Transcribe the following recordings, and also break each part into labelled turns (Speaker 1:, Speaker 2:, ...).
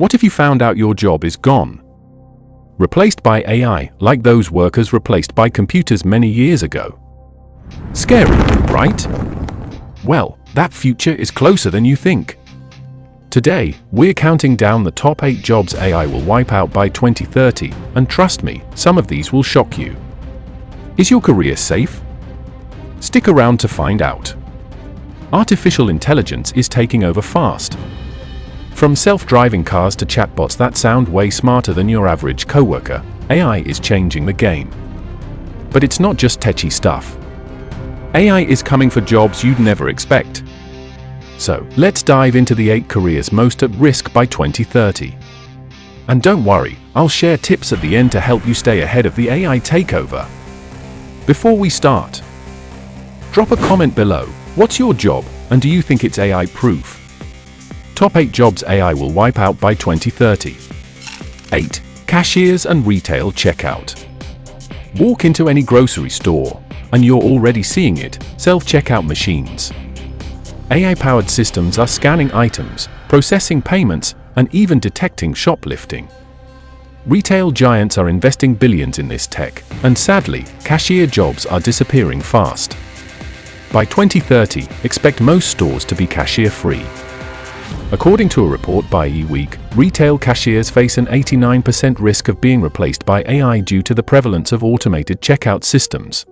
Speaker 1: What if you found out your job is gone? Replaced by AI, like those workers replaced by computers many years ago. Scary, right? Well, that future is closer than you think. Today, we're counting down the top 8 jobs AI will wipe out by 2030, and trust me, some of these will shock you. Is your career safe? Stick around to find out. Artificial intelligence is taking over fast. From self-driving cars to chatbots that sound way smarter than your average coworker, AI is changing the game. But it's not just techie stuff. AI is coming for jobs you'd never expect. So, let's dive into the 8 careers most at risk by 2030. And don't worry, I'll share tips at the end to help you stay ahead of the AI takeover. Before we start, drop a comment below. What's your job, and do you think it's AI-proof? Top 8 jobs AI will wipe out by 2030. 8. Cashiers and retail checkout. Walk into any grocery store, and you're already seeing it, self-checkout machines. AI-powered systems are scanning items, processing payments, and even detecting shoplifting. Retail giants are investing billions in this tech, and sadly, cashier jobs are disappearing fast. By 2030, expect most stores to be cashier-free. According to a report by eWeek, retail cashiers face an 89% risk of being replaced by AI due to the prevalence of automated checkout systems.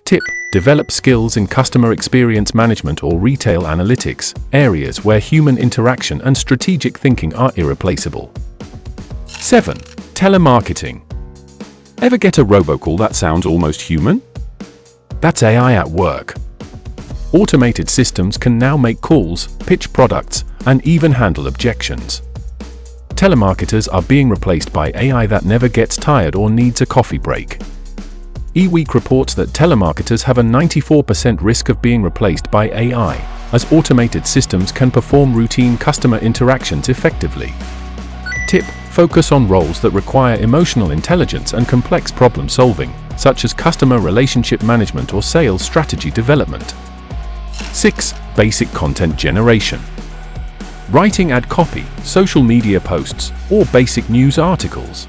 Speaker 1: Tip: develop skills in customer experience management or retail analytics, areas where human interaction and strategic thinking are irreplaceable. 7. Telemarketing. Ever get a robocall that sounds almost human? That's AI at work. Automated systems can now make calls, pitch products, and even handle objections. Telemarketers are being replaced by AI that never gets tired or needs a coffee break. eWeek reports that telemarketers have a 94% risk of being replaced by AI, as automated systems can perform routine customer interactions effectively. Tip: focus on roles that require emotional intelligence and complex problem solving, such as customer relationship management or sales strategy development. 6. Basic content generation. Writing ad copy, social media posts, or basic news articles.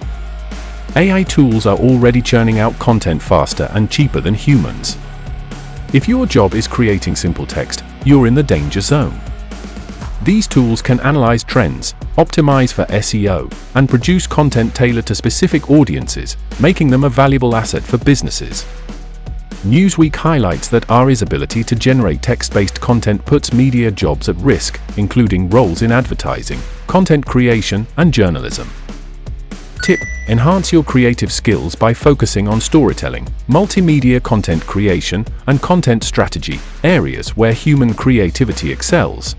Speaker 1: AI tools are already churning out content faster and cheaper than humans. If your job is creating simple text, you're in the danger zone. These tools can analyze trends, optimize for SEO, and produce content tailored to specific audiences, making them a valuable asset for businesses. Newsweek highlights that AI's ability to generate text-based content puts media jobs at risk, including roles in advertising, content creation, and journalism. Tip: enhance your creative skills by focusing on storytelling, multimedia content creation, and content strategy, areas where human creativity excels.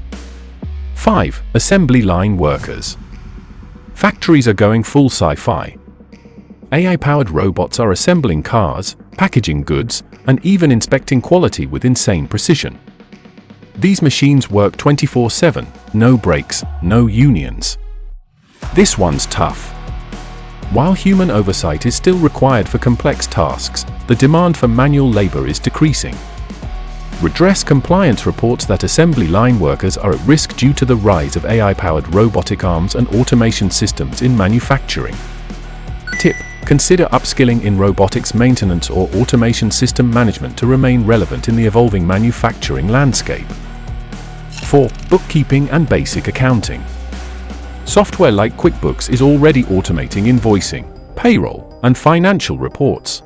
Speaker 1: 5. Assembly line workers. Factories are going full sci-fi. AI-powered robots are assembling cars, packaging goods, and even inspecting quality with insane precision. These machines work 24/7, no breaks, no unions. This one's tough. While human oversight is still required for complex tasks, the demand for manual labor is decreasing. Redress Compliance reports that assembly line workers are at risk due to the rise of AI-powered robotic arms and automation systems in manufacturing. Tip: consider upskilling in robotics maintenance or automation system management to remain relevant in the evolving manufacturing landscape. 4. Bookkeeping and basic accounting. Software like QuickBooks is already automating invoicing, payroll, and financial reports.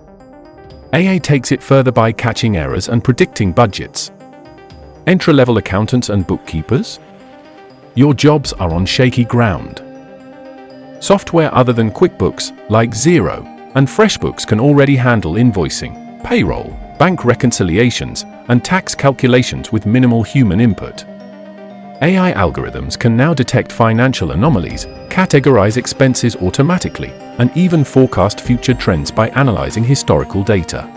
Speaker 1: AI takes it further by catching errors and predicting budgets. Entry-level accountants and bookkeepers? Your jobs are on shaky ground. Software other than QuickBooks, like Xero and FreshBooks, can already handle invoicing, payroll, bank reconciliations, and tax calculations with minimal human input. AI algorithms can now detect financial anomalies, categorize expenses automatically, and even forecast future trends by analyzing historical data.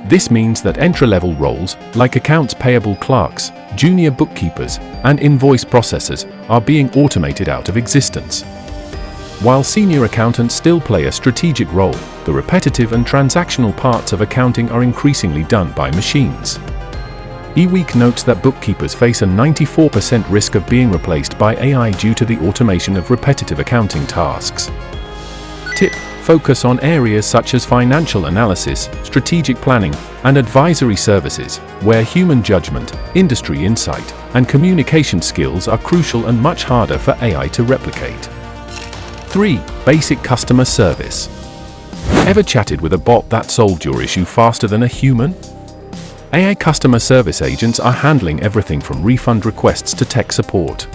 Speaker 1: This means that entry-level roles, like accounts payable clerks, junior bookkeepers, and invoice processors, are being automated out of existence. While senior accountants still play a strategic role, the repetitive and transactional parts of accounting are increasingly done by machines. eWeek notes that bookkeepers face a 94% risk of being replaced by AI due to the automation of repetitive accounting tasks. Tip: focus on areas such as financial analysis, strategic planning, and advisory services, where human judgment, industry insight, and communication skills are crucial and much harder for AI to replicate. 3. Basic customer service. Ever chatted with a bot that solved your issue faster than a human? AI customer service agents are handling everything from refund requests to tech support.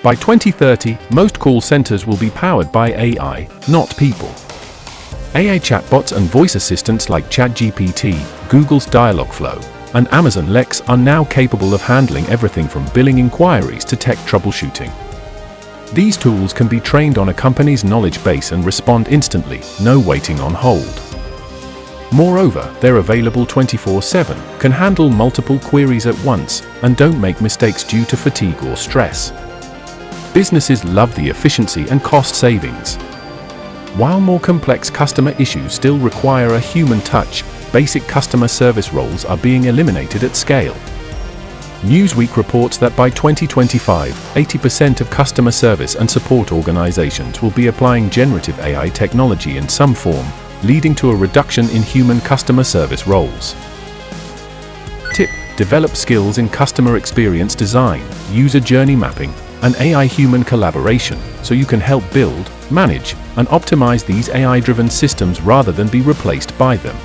Speaker 1: By 2030, most call centers will be powered by AI, not people. AI chatbots and voice assistants like ChatGPT, Google's Dialogflow, and Amazon Lex are now capable of handling everything from billing inquiries to tech troubleshooting. These tools can be trained on a company's knowledge base and respond instantly, no waiting on hold. Moreover, they're available 24/7, can handle multiple queries at once, and don't make mistakes due to fatigue or stress. Businesses love the efficiency and cost savings. While more complex customer issues still require a human touch, basic customer service roles are being eliminated at scale. Newsweek reports that by 2025, 80% of customer service and support organizations will be applying generative AI technology in some form, leading to a reduction in human customer service roles. Tip: develop skills in customer experience design, user journey mapping, and AI-human collaboration, so you can help build, manage, and optimize these AI-driven systems rather than be replaced by them.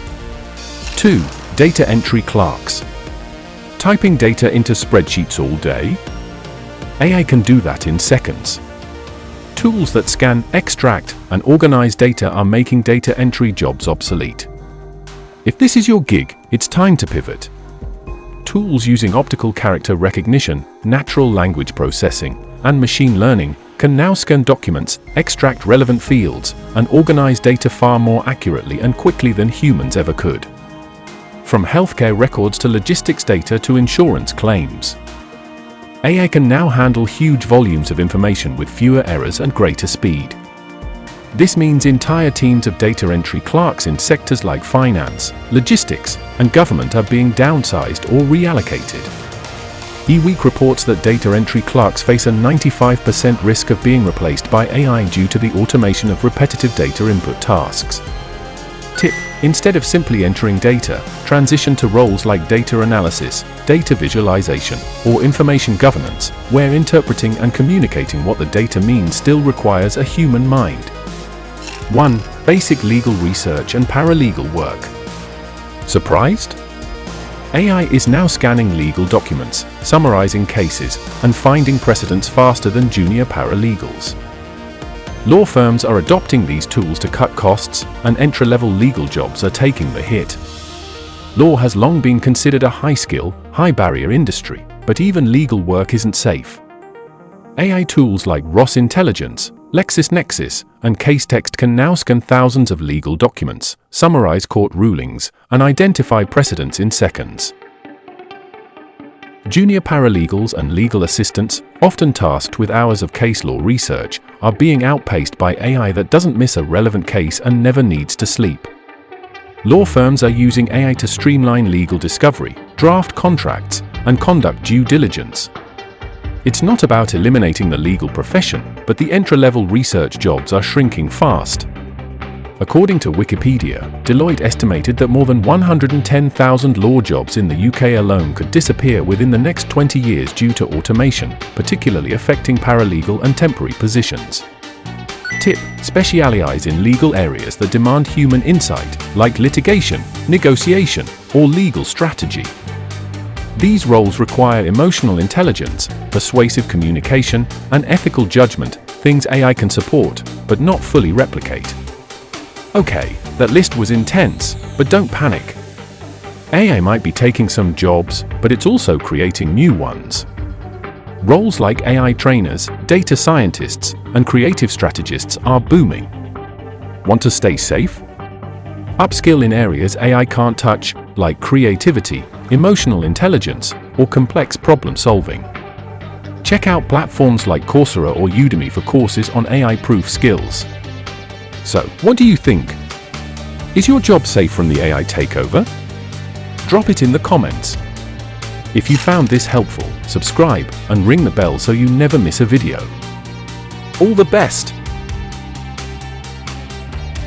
Speaker 1: 2. Data entry clerks. Typing data into spreadsheets all day? AI can do that in seconds. Tools that scan, extract, and organize data are making data entry jobs obsolete. If this is your gig, it's time to pivot. Tools using optical character recognition, natural language processing, and machine learning can now scan documents, extract relevant fields, and organize data far more accurately and quickly than humans ever could. From healthcare records to logistics data to insurance claims, AI can now handle huge volumes of information with fewer errors and greater speed. This means entire teams of data entry clerks in sectors like finance, logistics, and government are being downsized or reallocated. eWeek reports that data entry clerks face a 95% risk of being replaced by AI due to the automation of repetitive data input tasks. Tip: instead of simply entering data, transition to roles like data analysis, data visualization, or information governance, where interpreting and communicating what the data means still requires a human mind. 1. Basic legal research and paralegal work. Surprised? AI is now scanning legal documents, summarizing cases, and finding precedents faster than junior paralegals. Law firms are adopting these tools to cut costs, and entry-level legal jobs are taking the hit. Law has long been considered a high-skill, high-barrier industry, but even legal work isn't safe. AI tools like Ross Intelligence, LexisNexis, and CaseText can now scan thousands of legal documents, summarize court rulings, and identify precedents in seconds. Junior paralegals and legal assistants, often tasked with hours of case law research, are being outpaced by AI that doesn't miss a relevant case and never needs to sleep. Law firms are using AI to streamline legal discovery, draft contracts, and conduct due diligence. It's not about eliminating the legal profession, but the entry-level research jobs are shrinking fast. According to Wikipedia, Deloitte estimated that more than 110,000 law jobs in the UK alone could disappear within the next 20 years due to automation, particularly affecting paralegal and temporary positions. Tip: specialize in legal areas that demand human insight, like litigation, negotiation, or legal strategy. These roles require emotional intelligence, persuasive communication, and ethical judgment, things AI can support, but not fully replicate. Okay, that list was intense, but don't panic. AI might be taking some jobs, but it's also creating new ones. Roles like AI trainers, data scientists, and creative strategists are booming. Want to stay safe? Upskill in areas AI can't touch, like creativity, emotional intelligence, or complex problem solving. Check out platforms like Coursera or Udemy for courses on AI-proof skills. So, what do you think? Is your job safe from the AI takeover? Drop it in the comments. If you found this helpful, subscribe and ring the bell so you never miss a video. All the best!